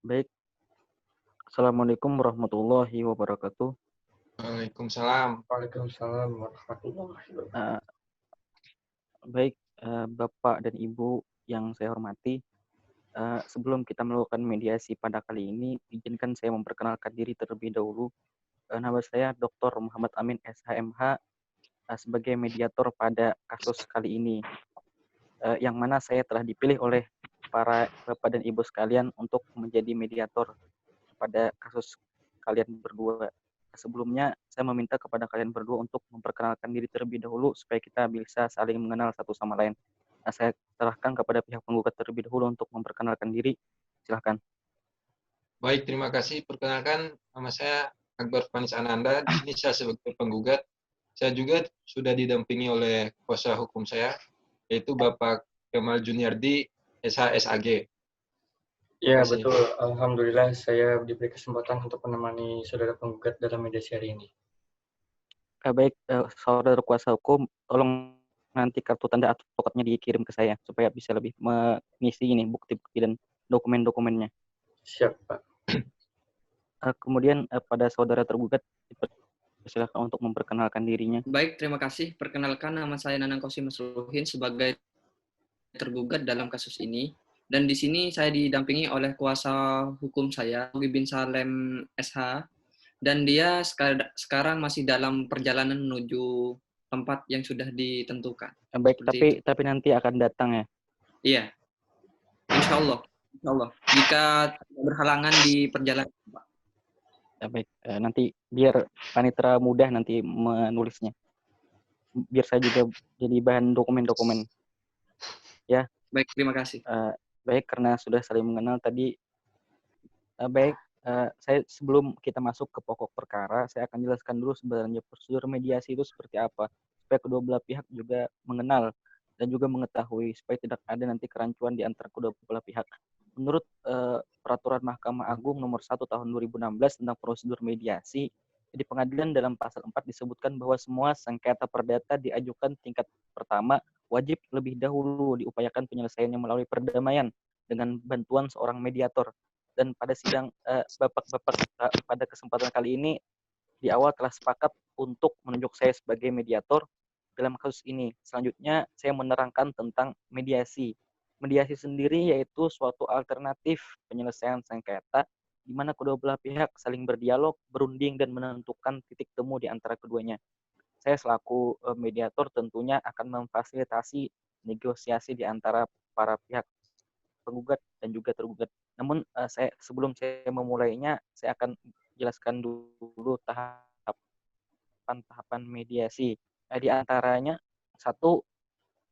Baik, Assalamualaikum warahmatullahi wabarakatuh. Waalaikumsalam. Waalaikumsalam warahmatullahi wabarakatuh. Eh, baik, Bapak dan Ibu yang saya hormati, sebelum kita melakukan mediasi pada kali ini, izinkan saya memperkenalkan diri terlebih dahulu. Nama saya Dr. Muhammad Amin SHMH sebagai mediator pada kasus kali ini, yang mana saya telah dipilih oleh para Bapak dan Ibu sekalian untuk menjadi mediator pada kasus kalian berdua. Sebelumnya, saya meminta kepada kalian berdua untuk memperkenalkan diri terlebih dahulu supaya kita bisa saling mengenal satu sama lain. Saya serahkan kepada pihak penggugat terlebih dahulu untuk memperkenalkan diri. Silahkan. Baik, terima kasih. Perkenalkan, nama saya Akbar Fanis Ananda. Di sini saya sebagai penggugat. Saya juga sudah didampingi oleh kuasa hukum saya, yaitu Bapak Kemal Juniardi, SHSAG. Ya, Terima kasih. betul. Alhamdulillah saya diberi kesempatan untuk menemani saudara penggugat dalam mediasi hari ini. Baik, saudara kuasa hukum, tolong nanti kartu tanda advokatnya dikirim ke saya supaya bisa lebih mengisi ini bukti-bukti dan dokumen-dokumennya. Siap, Pak. Kemudian pada saudara tergugat, silakan untuk memperkenalkan dirinya. Baik, terima kasih. Perkenalkan, nama saya Nanang Kosim Masruhin sebagai tergugat dalam kasus ini. Dan di sini saya didampingi oleh kuasa hukum saya, Ogi bin Salem SH. Dan dia sekarang masih dalam perjalanan menuju tempat yang sudah ditentukan. Baik, tapi nanti akan datang ya? Iya. Insya Allah. Jika berhalangan di perjalanan, Pak. Baik, nanti biar panitera mudah nanti menulisnya. Biar saya juga jadi bahan dokumen-dokumen. Ya. Baik, terima kasih. Baik, karena sudah saling mengenal tadi. Baik, saya sebelum kita masuk ke pokok perkara, saya akan jelaskan dulu sebenarnya prosedur mediasi itu seperti apa, supaya kedua belah pihak juga mengenal dan juga mengetahui supaya tidak ada nanti kerancuan di antara kedua belah pihak. Menurut Peraturan Mahkamah Agung nomor 1 tahun 2016 tentang prosedur mediasi, di pengadilan dalam pasal 4 disebutkan bahwa semua sengketa perdata diajukan tingkat pertama wajib lebih dahulu diupayakan penyelesaiannya melalui perdamaian dengan bantuan seorang mediator. Dan pada sidang Bapak-bapak pada kesempatan kali ini di awal telah sepakat untuk menunjuk saya sebagai mediator dalam kasus ini. Selanjutnya saya menerangkan tentang mediasi. Mediasi sendiri yaitu suatu alternatif penyelesaian sengketa di mana kedua belah pihak saling berdialog, berunding, dan menentukan titik temu di antara keduanya. Saya selaku mediator tentunya akan memfasilitasi negosiasi di antara para pihak penggugat dan juga tergugat. Namun sebelum saya memulainya, saya akan jelaskan dulu tahapan mediasi. Di antaranya, satu,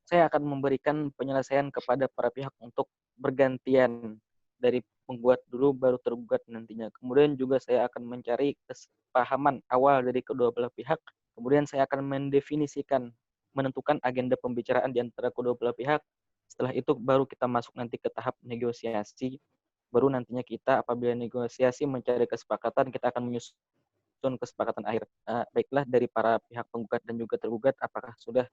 saya akan memberikan penyelesaian kepada para pihak untuk bergantian dari penggugat dulu baru tergugat nantinya. Kemudian juga saya akan mencari kesepahaman awal dari kedua belah pihak. Kemudian saya akan menentukan agenda pembicaraan di antara kedua belah pihak. Setelah itu baru kita masuk nanti ke tahap negosiasi. Baru nantinya kita apabila negosiasi mencari kesepakatan, kita akan menyusun kesepakatan akhir. Baiklah, dari para pihak penggugat dan juga tergugat, apakah sudah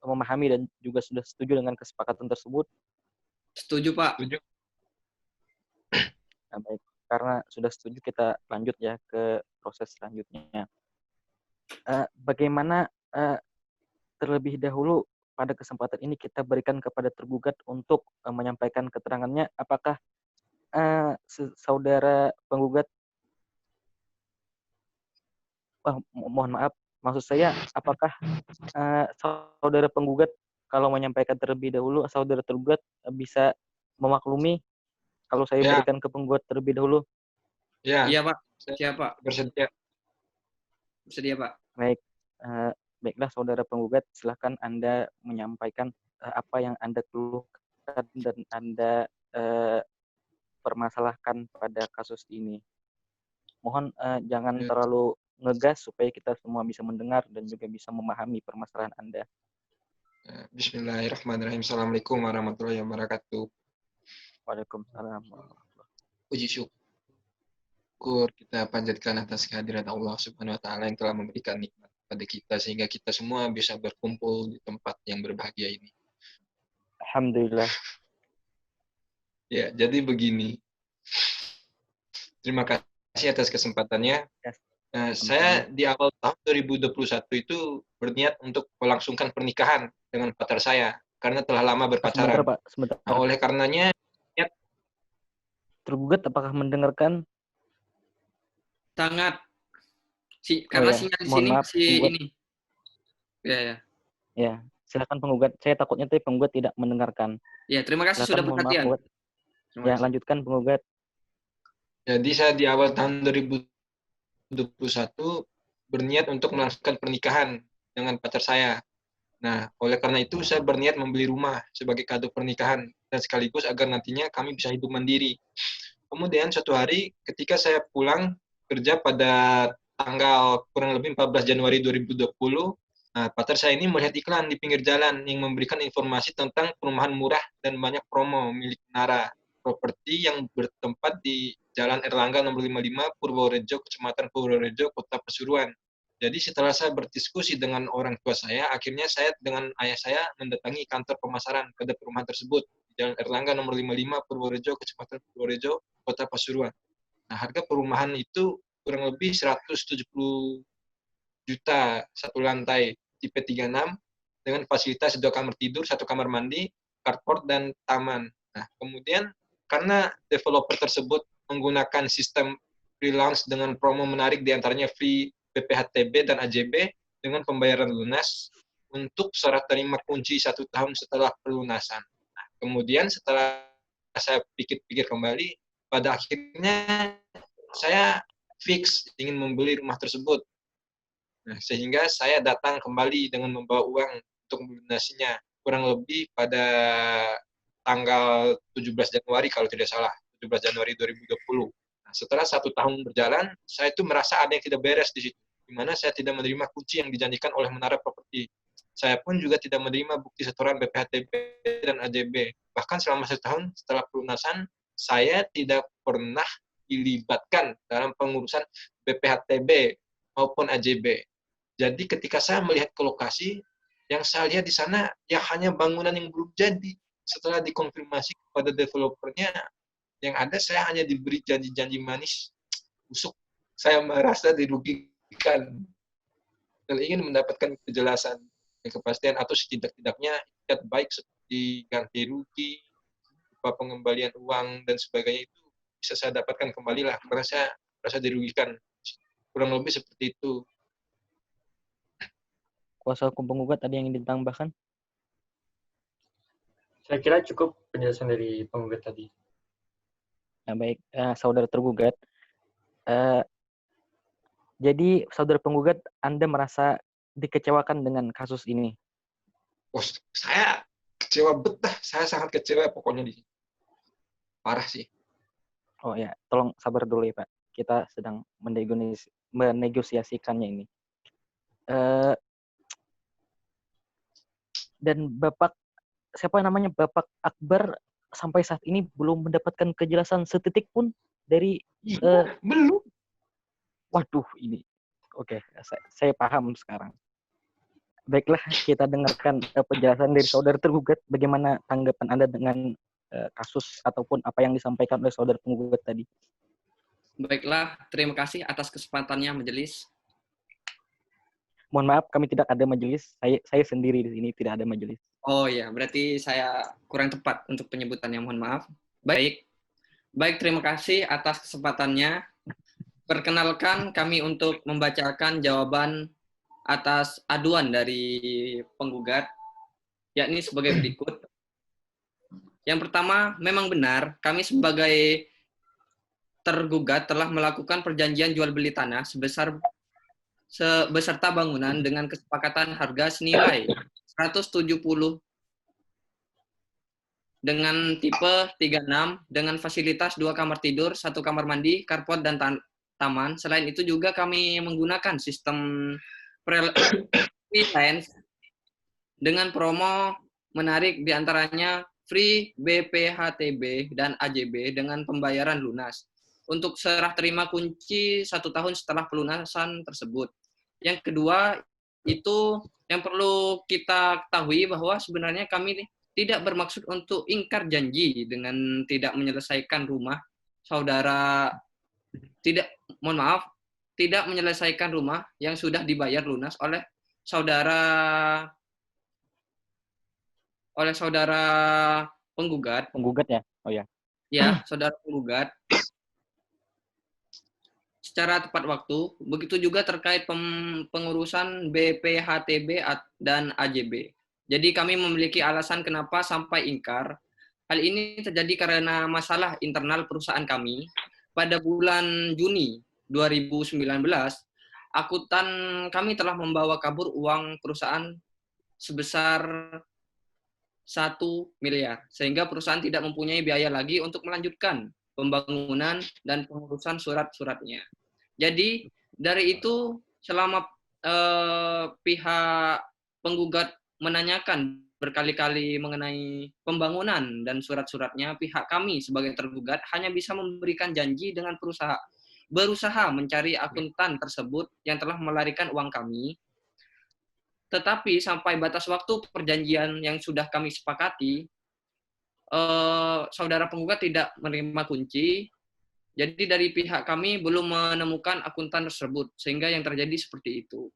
memahami dan juga sudah setuju dengan kesepakatan tersebut? Setuju, Pak. Setuju. Baik, karena sudah setuju kita lanjut ya ke proses selanjutnya. Bagaimana terlebih dahulu pada kesempatan ini kita berikan kepada tergugat untuk menyampaikan keterangannya. Apakah saudara penggugat, mohon maaf, maksud saya apakah saudara penggugat kalau menyampaikan terlebih dahulu, saudara tergugat bisa memaklumi kalau saya berikan ke penggugat terlebih dahulu? Ya. Iya, Pak. Siapa? Bersedia. Bersedia, Pak. Baik, baiklah saudara penggugat, silakan Anda menyampaikan apa yang Anda keluhkan dan Anda permasalahkan pada kasus ini. Mohon jangan terlalu ngegas supaya kita semua bisa mendengar dan juga bisa memahami permasalahan Anda. Bismillahirrahmanirrahim. Assalamualaikum warahmatullahi wabarakatuh. Waalaikumsalam. Puji syukur kita panjatkan atas kehadiran Allah Subhanahu wa taala yang telah memberikan nikmat pada kita sehingga kita semua bisa berkumpul di tempat yang berbahagia ini. Alhamdulillah. Ya, jadi begini. Terima kasih atas kesempatannya. Ya, Saya di awal tahun 2021 itu berniat untuk melangsungkan pernikahan dengan pacar saya karena telah lama Sebentar, berpacaran. Pak. Sebentar. Nah, oleh karenanya Tergugat apakah mendengarkan? Sangat. Oh Karena ya, sinyal di mohon sini maaf, masih penggugat. ini. Ya, ya. Ya, silakan penggugat. Saya takutnya tadi penggugat tidak mendengarkan. Ya, terima kasih Silakan, sudah mohon maaf, perhatian. penggugat. Terima Ya, kasih. lanjutkan penggugat. jadi saya di awal tahun 2021 berniat untuk melangsungkan pernikahan dengan pacar saya. Nah, oleh karena itu saya berniat membeli rumah sebagai kado pernikahan dan sekaligus agar nantinya kami bisa hidup mandiri. Kemudian suatu hari ketika saya pulang kerja pada tanggal kurang lebih 14 Januari 2020, nah, pacar saya ini melihat iklan di pinggir jalan yang memberikan informasi tentang perumahan murah dan banyak promo milik Nara Properti yang bertempat di Jalan Erlangga nomor 55, Purworejo, Kecamatan Purworejo, Kota Pasuruan. Jadi setelah saya berdiskusi dengan orang tua saya, akhirnya saya dengan ayah saya mendatangi kantor pemasaran pada perumahan tersebut di Jalan Erlangga nomor 55, Purworejo, Kecamatan Purworejo, Kota Pasuruan. Nah, harga perumahan itu kurang lebih 170 juta satu lantai, tipe 36, dengan fasilitas 2 kamar tidur, 1 kamar mandi, carport, dan taman. Nah, kemudian karena developer tersebut menggunakan sistem freelance dengan promo menarik diantaranya free BPHTB dan AJB dengan pembayaran lunas untuk syarat terima kunci 1 tahun setelah pelunasan. Nah, kemudian setelah saya pikir-pikir kembali, pada akhirnya saya fix ingin membeli rumah tersebut. Nah, sehingga saya datang kembali dengan membawa uang untuk melunasinya kurang lebih pada tanggal 17 Januari kalau tidak salah, 17 Januari 2020. Nah, setelah 1 tahun berjalan, saya itu merasa ada yang tidak beres di situ, di mana saya tidak menerima kunci yang dijanjikan oleh Menara Properti. Saya pun juga tidak menerima bukti setoran BPHTB dan AJB. Bahkan selama 1 tahun setelah pelunasan, saya tidak pernah dilibatkan dalam pengurusan BPHTB maupun AJB. Jadi ketika saya melihat ke lokasi, yang saya lihat di sana ya hanya bangunan yang belum jadi. Setelah dikonfirmasi kepada developernya, yang ada saya hanya diberi janji-janji manis, busuk. Saya merasa dirugikan dan ingin mendapatkan kejelasan dan kepastian atau setidak-tidaknya ikat baik seperti ganti rugi, upah pengembalian uang dan sebagainya itu bisa saya dapatkan kembali lah karena saya merasa dirugikan. Kurang lebih seperti itu. Kuasa hukum penggugat ada yang ingin ditambahkan? Saya kira cukup penjelasan dari penggugat tadi. Nah, baik, saudara tergugat. Jadi, saudara penggugat, Anda merasa dikecewakan dengan kasus ini? Oh, saya kecewa betah. Saya sangat kecewa pokoknya di sini. Parah sih. Oh ya, tolong sabar dulu ya Pak. Kita sedang menegosiasikannya ini. Dan Bapak, siapa namanya, Bapak Akbar sampai saat ini belum mendapatkan kejelasan setitik pun dari... Belum. Waduh, ini. Oke, saya paham sekarang. Baiklah, kita dengarkan penjelasan dari saudara tergugat. Bagaimana tanggapan Anda dengan kasus ataupun apa yang disampaikan oleh saudara penggugat tadi? Baiklah, terima kasih atas kesempatannya majelis. Mohon maaf, kami tidak ada majelis. Saya sendiri di sini, tidak ada majelis. Oh ya, berarti saya kurang tepat untuk penyebutannya, mohon maaf. Baik, terima kasih atas kesempatannya. Perkenalkan kami untuk membacakan jawaban atas aduan dari penggugat, yakni sebagai berikut. Yang pertama, memang benar kami sebagai tergugat telah melakukan perjanjian jual beli tanah beserta bangunan dengan kesepakatan harga senilai 170 dengan tipe 36 dengan fasilitas 2 kamar tidur, 1 kamar mandi, carport dan taman. Selain itu juga kami menggunakan sistem freelance dengan promo menarik diantaranya free BPHTB dan AJB dengan pembayaran lunas untuk serah terima kunci 1 tahun setelah pelunasan tersebut. Yang kedua, itu yang perlu kita ketahui bahwa sebenarnya kami tidak bermaksud untuk ingkar janji dengan tidak menyelesaikan rumah saudara mohon maaf, tidak menyelesaikan rumah yang sudah dibayar lunas oleh saudara penggugat, Penggugat ya? Oh ya. ya, saudara penggugat secara tepat waktu. Begitu juga terkait pengurusan BPHTB dan AJB. Jadi kami memiliki alasan kenapa sampai ingkar. Hal ini terjadi karena masalah internal perusahaan kami. Pada bulan Juni 2019, akuntan kami telah membawa kabur uang perusahaan sebesar 1 miliar, sehingga perusahaan tidak mempunyai biaya lagi untuk melanjutkan pembangunan dan pengurusan surat-suratnya. Jadi dari itu selama pihak penggugat menanyakan berkali-kali mengenai pembangunan dan surat-suratnya, pihak kami sebagai tergugat hanya bisa memberikan janji dengan berusaha mencari akuntan tersebut yang telah melarikan uang kami. Tetapi sampai batas waktu perjanjian yang sudah kami sepakati, saudara penggugat tidak menerima kunci. Jadi dari pihak kami belum menemukan akuntan tersebut, sehingga yang terjadi seperti itu.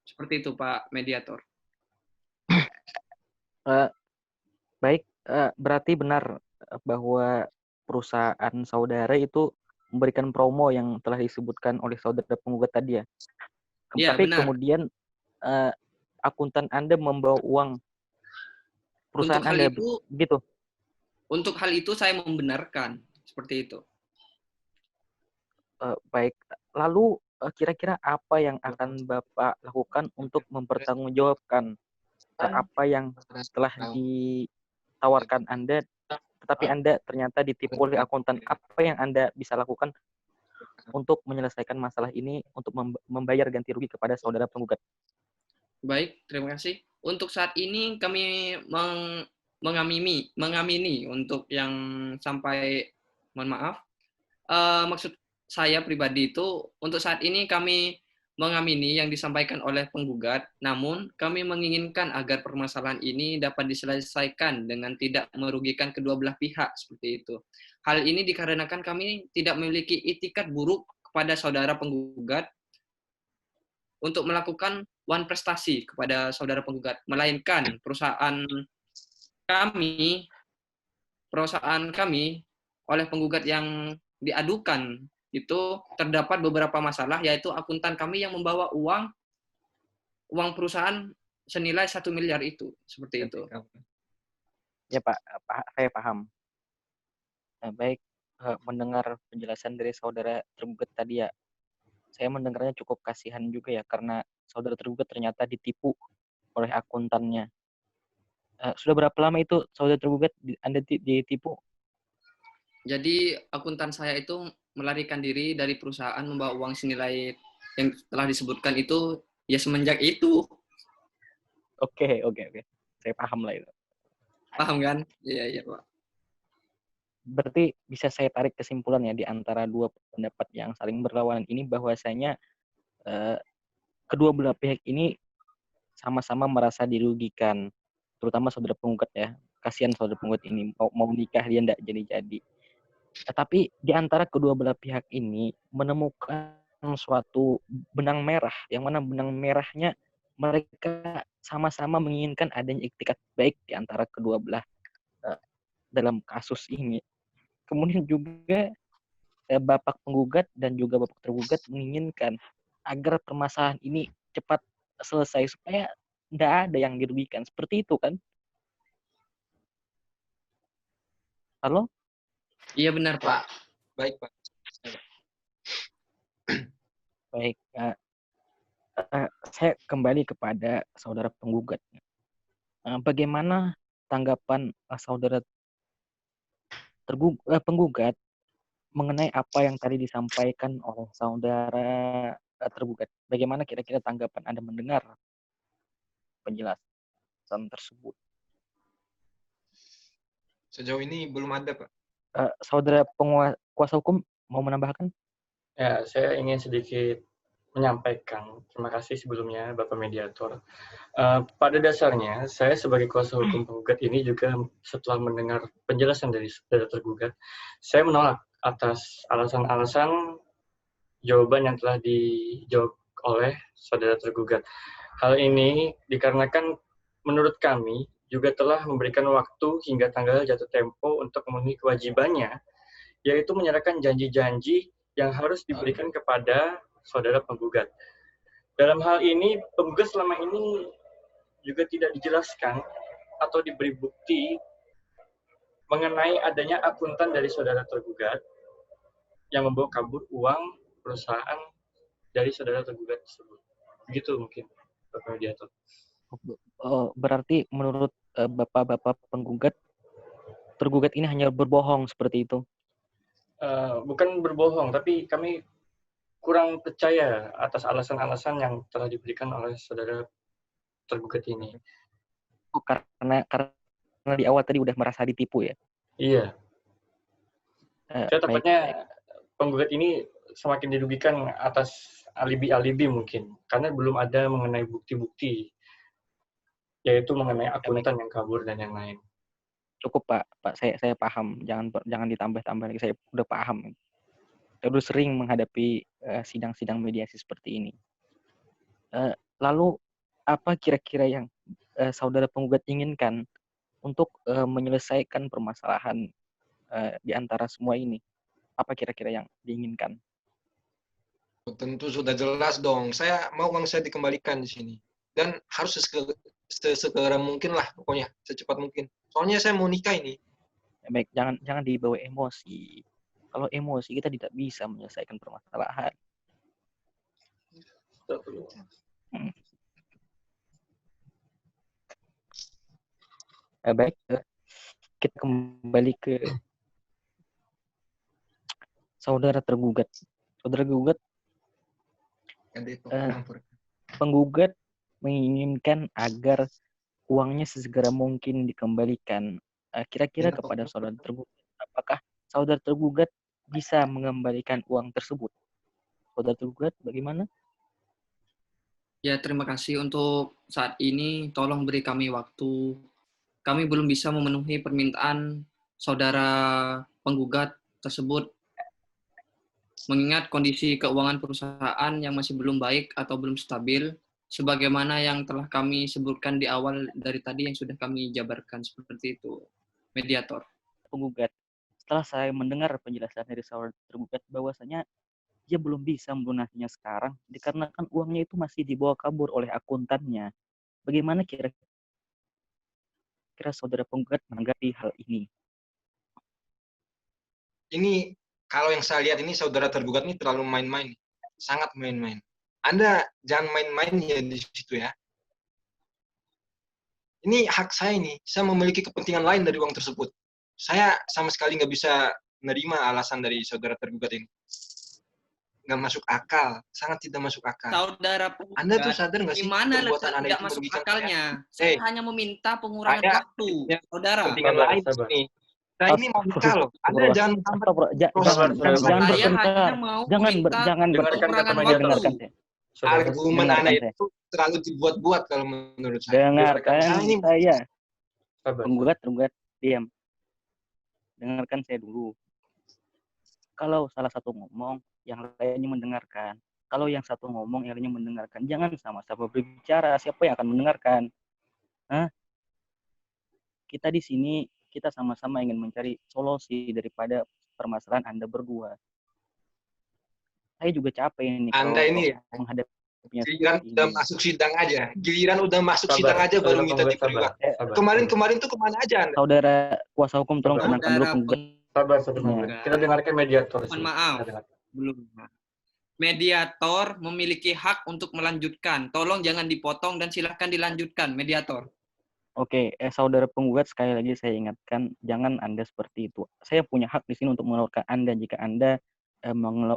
Seperti itu, Pak Mediator. Baik, berarti benar bahwa perusahaan saudara itu memberikan promo yang telah disebutkan oleh saudara penggugat tadi ya? Iya, Tapi benar. kemudian akuntan Anda membawa uang perusahaan Untuk hal Anda, itu, gitu? Untuk hal itu saya membenarkan, seperti itu. Baik, lalu kira-kira apa yang akan Bapak lakukan untuk mempertanggungjawabkan apa yang telah ditawarkan Anda, tetapi Anda ternyata ditipu oleh akuntan? Apa yang Anda bisa lakukan untuk menyelesaikan masalah ini, untuk membayar ganti rugi kepada saudara penggugat? Baik, terima kasih. Untuk saat ini kami mengamini untuk yang sampai, mohon maaf, maksud saya pribadi itu untuk saat ini kami mengamini yang disampaikan oleh penggugat, namun kami menginginkan agar permasalahan ini dapat diselesaikan dengan tidak merugikan kedua belah pihak, seperti itu. Hal ini dikarenakan kami tidak memiliki itikat buruk kepada saudara penggugat untuk melakukan wan prestasi kepada saudara penggugat, melainkan perusahaan kami oleh penggugat yang diadukan itu terdapat beberapa masalah, yaitu akuntan kami yang membawa uang perusahaan senilai 1 miliar itu, seperti itu. Ya Pak, saya paham. Baik, mendengar penjelasan dari saudara tergugat tadi ya, saya mendengarnya cukup kasihan juga ya, karena saudara tergugat ternyata ditipu oleh akuntannya. Sudah berapa lama itu saudara tergugat Anda ditipu? Jadi akuntan saya itu melarikan diri dari perusahaan membawa uang senilai yang telah disebutkan itu ya semenjak itu. Oke. Saya paham lah itu. Paham kan? Iya, Pak. Berarti bisa saya tarik kesimpulan ya, di antara dua pendapat yang saling berlawanan ini, bahwasanya kedua belah pihak ini sama-sama merasa dirugikan, terutama saudara penggugat ya. Kasihan saudara penggugat ini, mau nikah dia enggak jadi-jadi. Tapi di antara kedua belah pihak ini menemukan suatu benang merah, yang mana benang merahnya mereka sama-sama menginginkan adanya iktikat baik di antara kedua belah dalam kasus ini. Kemudian juga Bapak penggugat dan juga Bapak tergugat menginginkan agar permasalahan ini cepat selesai supaya tidak ada yang dirugikan. Seperti itu kan? Halo? Iya benar, Pak. Baik, Pak. Baik. Saya kembali kepada saudara penggugat. Bagaimana tanggapan saudara penggugat mengenai apa yang tadi disampaikan oleh saudara tergugat? Bagaimana kira-kira tanggapan Anda mendengar penjelasan tersebut? Sejauh ini belum ada, Pak. Saudara kuasa hukum mau menambahkan? Ya, saya ingin sedikit menyampaikan. Terima kasih sebelumnya, Bapak Mediator. Pada dasarnya, saya sebagai kuasa hukum penggugat ini juga setelah mendengar penjelasan dari saudara tergugat, saya menolak atas alasan-alasan jawaban yang telah dijawab oleh saudara tergugat. Hal ini dikarenakan menurut kami juga telah memberikan waktu hingga tanggal jatuh tempo untuk memenuhi kewajibannya, yaitu menyerahkan janji-janji yang harus diberikan kepada saudara penggugat. Dalam hal ini, penggugat selama ini juga tidak dijelaskan atau diberi bukti mengenai adanya akuntan dari saudara tergugat yang membawa kabur uang perusahaan dari saudara tergugat tersebut. Begitu mungkin, Bapak Mediator. Berarti menurut bapak-bapak penggugat, tergugat ini hanya berbohong seperti itu? Bukan berbohong, tapi kami kurang percaya atas alasan-alasan yang telah diberikan oleh saudara tergugat ini. Karena di awal tadi udah merasa ditipu ya? Iya. Saya Baik. takutnya penggugat ini semakin dirugikan atas alibi-alibi mungkin, karena belum ada mengenai bukti-bukti, yaitu mengenai akuntan yang kabur dan yang lain. Cukup Pak, saya paham. Jangan ditambah-tambah lagi. Saya udah paham. Saya udah sering menghadapi sidang-sidang mediasi seperti ini. Lalu apa kira-kira yang saudara penggugat inginkan untuk menyelesaikan permasalahan di antara semua ini? Apa kira-kira yang diinginkan? Tentu sudah jelas dong. Saya mau uang saya dikembalikan di sini. Dan harus sesegera mungkin lah, pokoknya secepat mungkin. Soalnya saya mau nikah ini. Baik, jangan dibawa emosi. Kalau emosi kita tidak bisa menyelesaikan permasalahan. Baik, kita kembali ke saudara tergugat. Saudara tergugat, penggugat menginginkan agar uangnya sesegera mungkin dikembalikan. Kira-kira kepada saudara tergugat, apakah saudara tergugat bisa mengembalikan uang tersebut? Saudara tergugat, bagaimana? Ya, terima kasih untuk saat ini. Tolong beri kami waktu. Kami belum bisa memenuhi permintaan saudara penggugat tersebut, mengingat kondisi keuangan perusahaan yang masih belum baik atau belum stabil, sebagaimana yang telah kami sebutkan di awal dari tadi yang sudah kami jabarkan seperti itu, Mediator. Penggugat, setelah saya mendengar penjelasan dari saudara tergugat bahwasanya dia belum bisa melunasinya sekarang dikarenakan uangnya itu masih dibawa kabur oleh akuntannya. Bagaimana kira-kira saudara penggugat menanggapi hal ini? Ini kalau yang saya lihat ini saudara tergugat ini terlalu main-main. Sangat main-main. Anda jangan main-main ya di situ ya. Ini hak saya ini. Saya memiliki kepentingan lain dari uang tersebut. Saya sama sekali nggak bisa menerima alasan dari saudara tergugat ini. Nggak masuk akal, sangat tidak masuk akal. Saudara penggugat, Anda tuh sadar nggak sih gimana perbuatan Anda tidak itu masuk merugikan akalnya? Saya hanya meminta pengurangan waktu, saudara. Kepentingan lain di sini. Saya ini mau nikah loh. Anda jangan menghambat jangan dengarkan waktu. Argumen Anda itu terlalu dibuat-buat kalau menurut saya. Dengarkan saya. Penggugat diam. Dengarkan saya dulu. Kalau salah satu ngomong, yang lainnya mendengarkan. Kalau yang satu ngomong, yang lainnya mendengarkan. Jangan sama-sama berbicara. Siapa yang akan mendengarkan? Kita di sini, kita sama-sama ingin mencari solusi daripada permasalahan Anda berdua. Saya juga capek ini. Anda ini ya, giliran udah masuk sidang aja. Giliran udah masuk sidang aja baru minta diberi waktu. Kemarin tuh kemana aja Anda? Saudara kuasa hukum tolong tenangkan dulu penggugat. Sabar. Kita dengarkan mediator. Mohon maaf, belum. Mediator memiliki hak untuk melanjutkan. Tolong jangan dipotong dan silahkan dilanjutkan, mediator. Oke, saudara penggugat, sekali lagi saya ingatkan, jangan Anda seperti itu. Saya punya hak di sini untuk mengeluarkan Anda jika Anda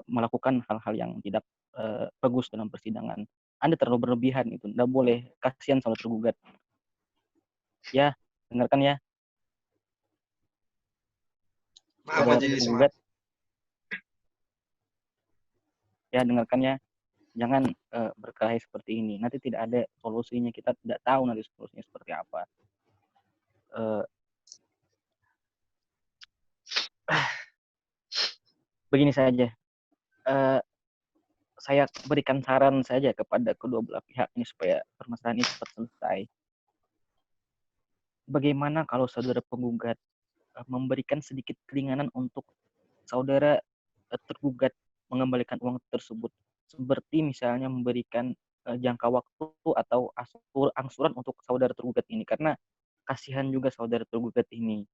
melakukan hal-hal yang tidak bagus dalam persidangan. Anda terlalu berlebihan itu. Tidak boleh, kasihan saudara tergugat. Ya, dengarkan ya. Saudara penggugat. Ya, dengarkan ya. Jangan berkelahi seperti ini. Nanti tidak ada solusinya. Kita tidak tahu nanti solusinya seperti apa. begini saja. Saya berikan saran saja kepada kedua belah pihak ini supaya permasalahan ini cepat selesai. Bagaimana kalau saudara penggugat memberikan sedikit keringanan untuk saudara tergugat mengembalikan uang tersebut, seperti misalnya memberikan jangka waktu atau angsuran untuk saudara tergugat ini, karena kasihan juga saudara tergugat ini.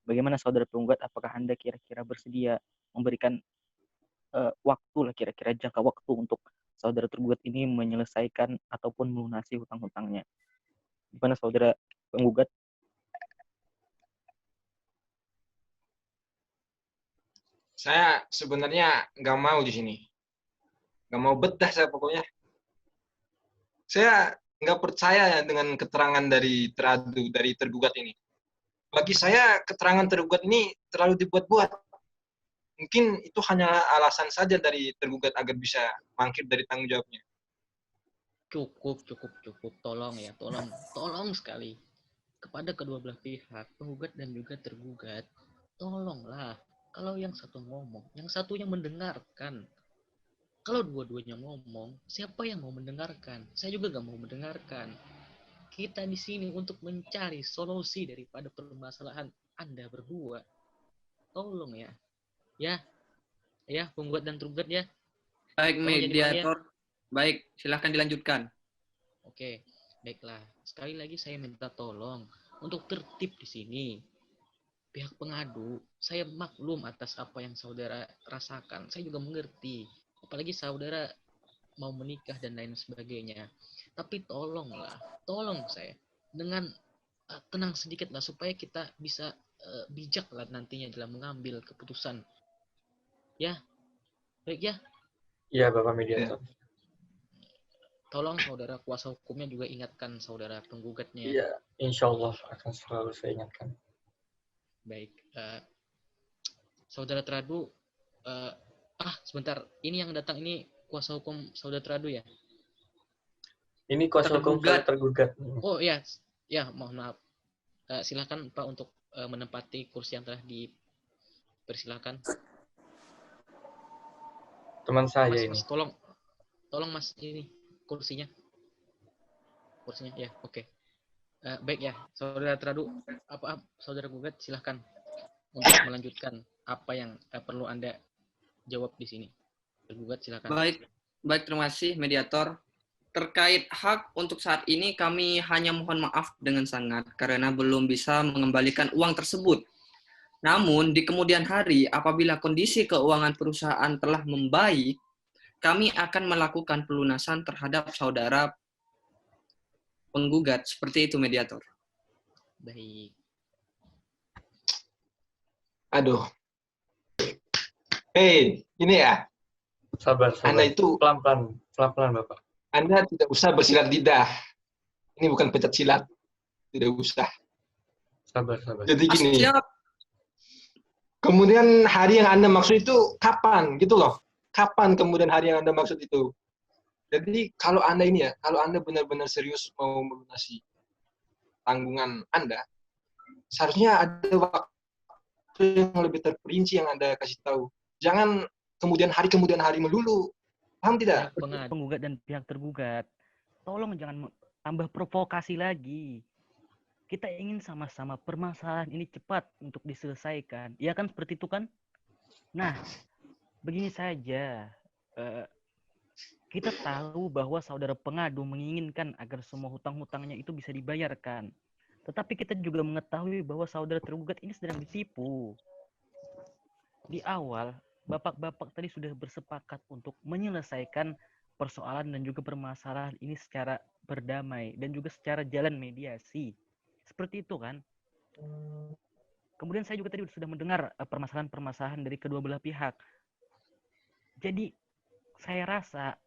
Bagaimana saudara penggugat, apakah Anda kira-kira bersedia memberikan waktu lah, kira-kira jangka waktu untuk saudara tergugat ini menyelesaikan ataupun melunasi hutang-hutangnya? Gimana saudara penggugat? Saya sebenarnya nggak mau di sini. Nggak mau betah saya pokoknya. Saya nggak percaya dengan keterangan dari tergugat ini. Bagi saya keterangan tergugat ini terlalu dibuat-buat. Mungkin itu hanya alasan saja dari tergugat agar bisa mangkir dari tanggung jawabnya. Cukup. Tolong ya, tolong sekali. Kepada kedua belah pihak, penggugat dan juga tergugat, tolonglah. Kalau yang satu ngomong, yang satunya mendengarkan. Kalau dua-duanya ngomong, siapa yang mau mendengarkan? Saya juga gak mau mendengarkan. Kita di sini untuk mencari solusi daripada permasalahan Anda berdua. Tolong ya. Ya, penggugat dan tergugat ya. Baik, Tolong jadi mediator. Baik, silahkan dilanjutkan. Oke, baiklah. Sekali lagi saya minta tolong untuk tertib di sini. Pihak pengadu, saya maklum atas apa yang saudara rasakan. Saya juga mengerti. Apalagi saudara mau menikah dan lain sebagainya. Tapi tolonglah, tolong saya. Dengan tenang sedikit lah supaya kita bisa bijak lah nantinya dalam mengambil keputusan. Ya, baik ya. Iya, Bapak Mediator. Tolong saudara kuasa hukumnya juga ingatkan saudara penggugatnya. Iya, insya Allah akan selalu saya ingatkan. Baik, saudara teradu, sebentar, ini yang datang ini kuasa hukum saudara teradu ya? Ini kuasa hukum tergugat. Oh ya, mohon maaf. Silakan Pak untuk menempati kursi yang telah dipersilakan. Teman saya Mas, ini. Mas, tolong Mas ini kursinya ya, oke. Baik ya, saudara teradu, saudara gugat silahkan untuk melanjutkan apa yang perlu Anda jawab di sini. Tergugat silahkan. Baik, terima kasih mediator. Terkait hak untuk saat ini kami hanya mohon maaf dengan sangat karena belum bisa mengembalikan uang tersebut. Namun di kemudian hari apabila kondisi keuangan perusahaan telah membaik, kami akan melakukan pelunasan terhadap saudara penggugat. Seperti itu, mediator. Baik. Aduh. Ini ya. Sabar. Anda itu pelan-pelan, Bapak. Anda tidak usah bersilat lidah. Ini bukan pencak silat. Tidak usah. Sabar. Jadi gini. Siap. Kemudian hari yang Anda maksud itu kapan gitu loh. Kapan kemudian hari yang Anda maksud itu? Jadi kalau Anda benar-benar serius mau melunasi tanggungan Anda, seharusnya ada waktu yang lebih terperinci yang Anda kasih tahu. Jangan kemudian hari melulu. Paham tidak? Pihak penggugat dan pihak tergugat, tolong jangan tambah provokasi lagi. Kita ingin sama-sama permasalahan ini cepat untuk diselesaikan. Ya kan, seperti itu kan? Nah, begini saja. Kita tahu bahwa saudara pengadu menginginkan agar semua hutang-hutangnya itu bisa dibayarkan. Tetapi kita juga mengetahui bahwa saudara tergugat ini sedang ditipu. Di awal, bapak-bapak tadi sudah bersepakat untuk menyelesaikan persoalan dan juga permasalahan ini secara berdamai dan juga secara jalan mediasi. Seperti itu kan? Kemudian saya juga tadi sudah mendengar permasalahan-permasalahan dari kedua belah pihak. Jadi saya rasa,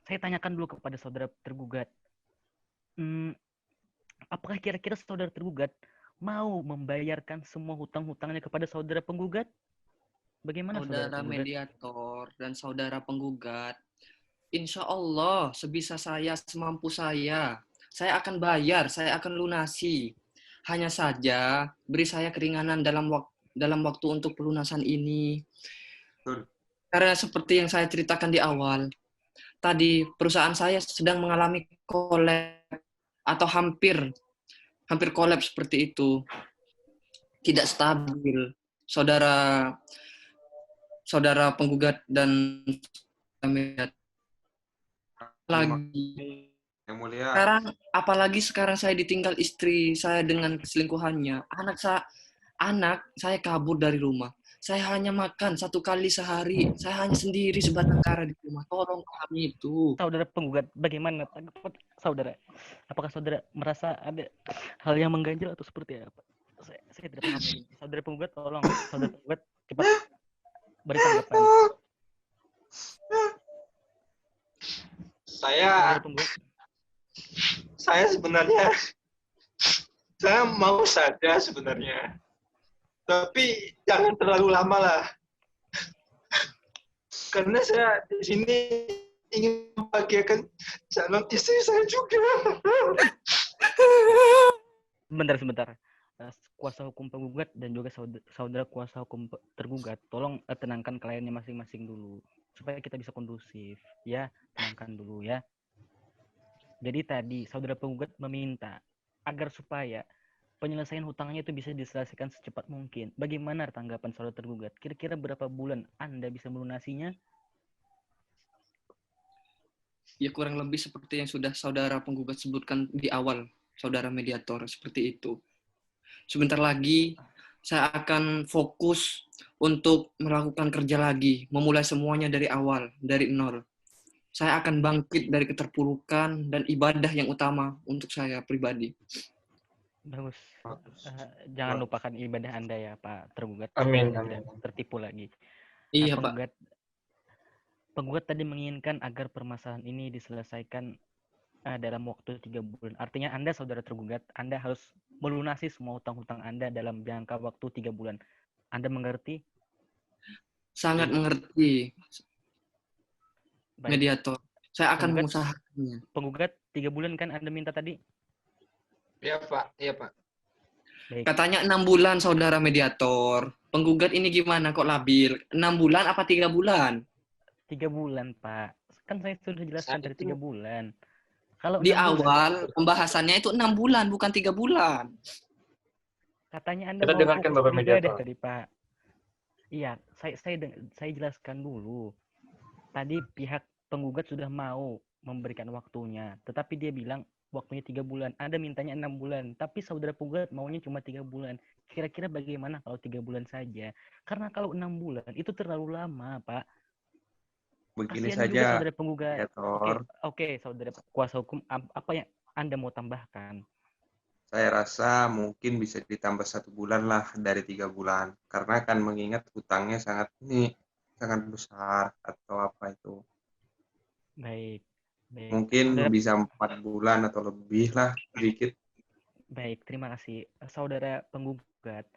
saya tanyakan dulu kepada saudara tergugat. Apakah kira-kira saudara tergugat mau membayarkan semua hutang-hutangnya kepada saudara penggugat? Bagaimana saudara mediator dan saudara penggugat? Insya Allah, sebisa saya, semampu saya akan bayar, saya akan lunasi. Hanya saja, beri saya keringanan dalam dalam waktu untuk pelunasan ini. Betul. Karena seperti yang saya ceritakan di awal, tadi perusahaan saya sedang mengalami kolab atau hampir kolab seperti itu. Tidak stabil. Saudara penggugat dan lagi Yang mulia. apalagi sekarang saya ditinggal istri saya dengan selingkuhannya. Anak saya kabur dari rumah. Saya hanya makan 1 kali sehari. Saya hanya sendiri sebatang kara di rumah. Tolong pahami itu. Saudara penggugat, bagaimana tanggapan saudara? Apakah saudara merasa ada hal yang mengganjal atau seperti apa? Saya tidak paham ini. Saudara penggugat, tolong. Saudara penggugat, cepat beri tanggapan. Saudara penggugat. Saya sebenarnya saya mau saja sebenarnya, tapi jangan terlalu lama lah, karena saya di sini ingin membahagiakan calon istri saya juga. Sebentar. Kuasa hukum penggugat dan juga saudara kuasa hukum tergugat, tolong tenangkan kliennya masing-masing dulu supaya kita bisa kondusif, ya. Tenangkan dulu ya. Jadi tadi saudara penggugat meminta agar supaya penyelesaian hutangnya itu bisa diselesaikan secepat mungkin. Bagaimana tanggapan saudara tergugat? Kira-kira berapa bulan Anda bisa melunasinya? Ya kurang lebih seperti yang sudah saudara penggugat sebutkan di awal, saudara mediator, seperti itu. Sebentar lagi saya akan fokus untuk melakukan kerja lagi, memulai semuanya dari awal, dari nol. Saya akan bangkit dari keterpurukan dan ibadah yang utama untuk saya pribadi. Bagus. Jangan lupakan ibadah Anda ya, Pak tergugat. Amin. Tidak tertipu lagi. Iya, Pak. Penggugat tadi menginginkan agar permasalahan ini diselesaikan dalam waktu 3 bulan. Artinya Anda, saudara tergugat, Anda harus melunasi semua hutang-hutang Anda dalam jangka waktu 3 bulan. Anda mengerti? Sangat mengerti, Baik. mediator. Saya akan mengusahakannya. Penggugat 3 bulan kan Anda minta tadi? Iya, Pak. Baik. Katanya 6 bulan, saudara mediator. Penggugat ini gimana kok labil? 6 bulan apa 3 bulan? 3 bulan, Pak. Kan saya sudah jelaskan dari 3 bulan. Kalau di awal pembahasannya itu 6 bulan, bukan 3 bulan. Katanya Anda kita mau dengarkan fokus Bapak beribadah mediator tadi, Pak. Iya, saya jelaskan dulu. Tadi pihak penggugat sudah mau memberikan waktunya, tetapi dia bilang waktunya 3 bulan. Anda mintanya 6 bulan, tapi saudara penggugat maunya cuma 3 bulan. Kira-kira bagaimana kalau 3 bulan saja? Karena kalau 6 bulan itu terlalu lama, Pak. Begini Kasihan juga saja, saudara penggugat. mediator. Oke, saudara kuasa hukum, apa yang Anda mau tambahkan? Saya rasa mungkin bisa ditambah 1 bulan lah dari 3 bulan. Karena kan mengingat hutangnya sangat besar atau apa itu. Baik. Mungkin Saudara, bisa 4 bulan atau lebih lah, sedikit. baik, terima kasih. Saudara penggugat,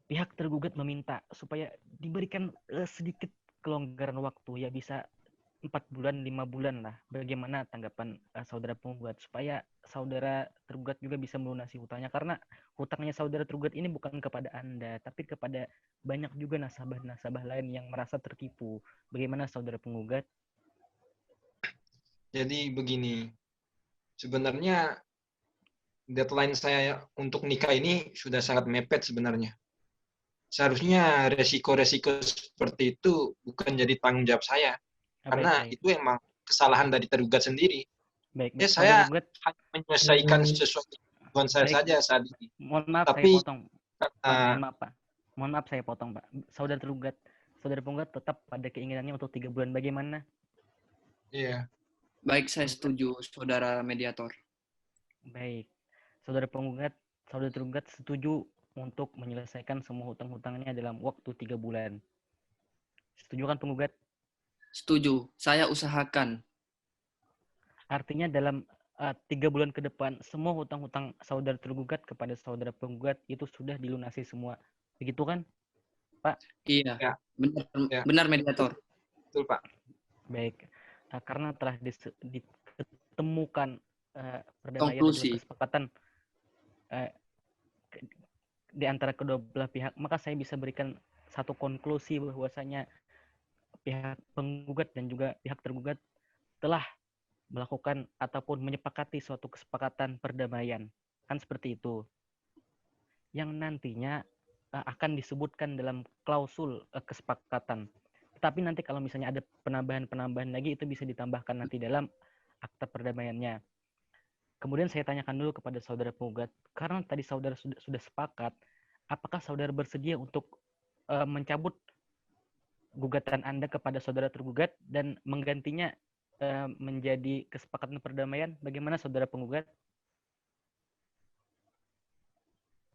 pihak tergugat meminta supaya diberikan sedikit kelonggaran waktu, ya bisa 4 bulan, 5 bulan lah. Bagaimana tanggapan saudara penggugat supaya saudara tergugat juga bisa melunasi hutangnya, karena hutangnya saudara tergugat ini bukan kepada Anda, tapi kepada banyak juga nasabah-nasabah lain yang merasa tertipu. Bagaimana saudara penggugat? Jadi begini, sebenarnya deadline saya untuk nikah ini sudah sangat mepet sebenarnya. Seharusnya resiko-resiko seperti itu bukan jadi tanggung jawab saya. Karena itu emang kesalahan dari tergugat sendiri. Ya saya hanya menyelesaikan sesuai kebutuhan saya saja saat ini. Mohon maaf, tapi saya potong. Mohon maaf, saya potong, Pak. Saudara tergugat, saudara penggugat tetap pada keinginannya untuk 3 bulan. Bagaimana? Iya. Baik, saya setuju, saudara mediator. Baik. Saudara penggugat, saudara tergugat setuju untuk menyelesaikan semua hutang-hutangnya dalam waktu 3 bulan. Setuju kan penggugat? Setuju. Saya usahakan. Artinya dalam 3 bulan ke depan, semua hutang-hutang saudara tergugat kepada saudara penggugat itu sudah dilunasi semua. Begitu kan, Pak? Iya, ya. Benar mediator. Betul, Pak. Baik. Karena telah ditemukan perdamaian dan kesepakatan di antara kedua belah pihak, maka saya bisa berikan satu konklusi bahwasanya pihak penggugat dan juga pihak tergugat telah melakukan ataupun menyepakati suatu kesepakatan perdamaian. Kan seperti itu. Yang nantinya akan disebutkan dalam klausul kesepakatan. Tetapi nanti kalau misalnya ada penambahan-penambahan lagi, itu bisa ditambahkan nanti dalam akta perdamaiannya. Kemudian saya tanyakan dulu kepada saudara penggugat, karena tadi saudara sudah sepakat, apakah saudara bersedia untuk mencabut gugatan Anda kepada saudara tergugat dan menggantinya menjadi kesepakatan perdamaian? Bagaimana saudara penggugat?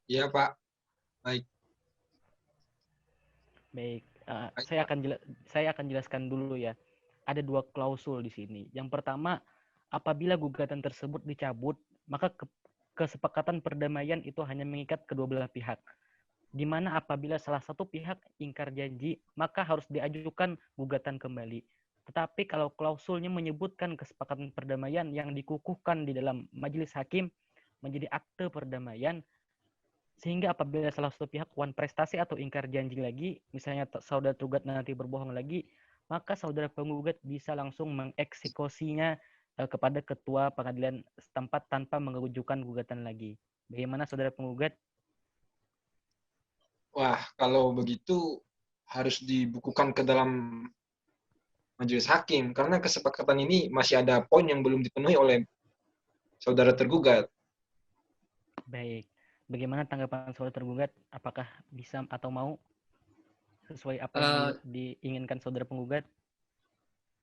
Iya, Pak. Baik. Baik, Baik, saya akan jelaskan dulu ya. Ada 2 klausul di sini. Yang pertama, apabila gugatan tersebut dicabut, maka kesepakatan perdamaian itu hanya mengikat kedua belah pihak. Di mana apabila salah satu pihak ingkar janji, maka harus diajukan gugatan kembali. Tetapi kalau klausulnya menyebutkan kesepakatan perdamaian yang dikukuhkan di dalam majelis hakim menjadi akte perdamaian, sehingga apabila salah satu pihak wan prestasi atau ingkar janji lagi, misalnya saudara tergugat nanti berbohong lagi, maka saudara penggugat bisa langsung mengeksekusinya kepada ketua pengadilan setempat tanpa mengajukan gugatan lagi. Bagaimana saudara penggugat? Wah, kalau begitu harus dibukukan ke dalam majelis hakim, karena kesepakatan ini masih ada poin yang belum dipenuhi oleh saudara tergugat. Baik. Bagaimana tanggapan saudara tergugat? Apakah bisa atau mau sesuai apa yang diinginkan saudara penggugat?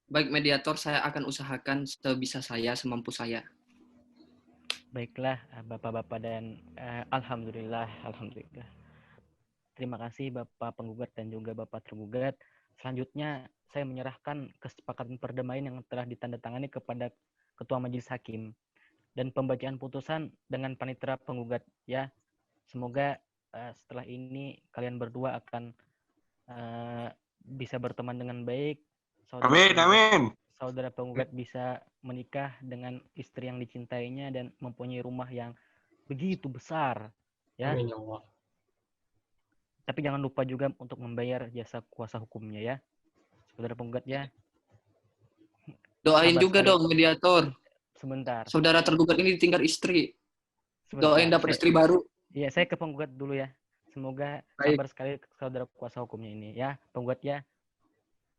Baik mediator, saya akan usahakan sebisa saya, semampu saya. Baiklah, Bapak-bapak dan alhamdulillah. Terima kasih Bapak penggugat dan juga Bapak tergugat. Selanjutnya saya menyerahkan kesepakatan perdamaian yang telah ditandatangani kepada Ketua Majelis Hakim dan pembacaan putusan dengan panitera penggugat ya. Semoga setelah ini kalian berdua akan bisa berteman dengan baik. Amin. Saudara penggugat bisa menikah dengan istri yang dicintainya dan mempunyai rumah yang begitu besar ya. Amin ya Allah. Tapi jangan lupa juga untuk membayar jasa kuasa hukumnya ya, saudara penggugat ya. Doain Sabar juga sekali. dong mediator. Sebentar. Saudara tergugat ini ditinggal istri. Doain dapat istri baru. Iya, saya ke penggugat dulu ya. Semoga Baik. sabar sekali saudara kuasa hukumnya ini ya, penggugat ya.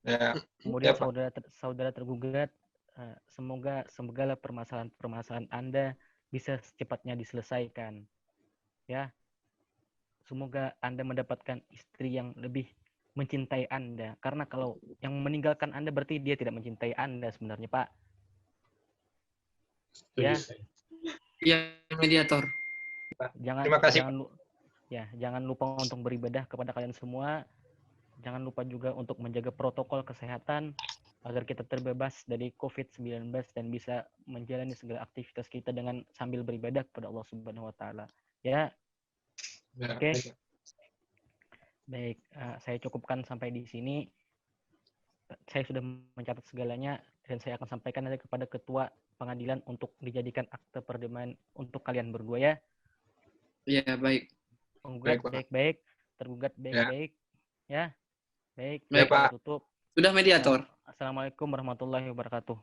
Ya. Kemudian Ya, Pak. saudara tergugat, semoga segala permasalahan Anda bisa secepatnya diselesaikan. Ya. Semoga Anda mendapatkan istri yang lebih mencintai Anda. Karena kalau yang meninggalkan Anda berarti dia tidak mencintai Anda sebenarnya, Pak. Ya. Iya, mediator. Terima kasih. Jangan lupa untuk beribadah kepada kalian semua. Jangan lupa juga untuk menjaga protokol kesehatan agar kita terbebas dari COVID-19 dan bisa menjalani segala aktivitas kita dengan sambil beribadah kepada Allah Subhanahu wa taala. Ya. Oke. Baik, saya cukupkan sampai di sini. Saya sudah mencatat segalanya dan saya akan sampaikan nanti kepada ketua pengadilan untuk dijadikan akte perdamaian untuk kalian berdua ya. Iya, baik. Penggugat baik-baik, tergugat baik-baik. Ya. Baik, ya, Pak. tutup. Sudah mediator. Assalamualaikum warahmatullahi wabarakatuh.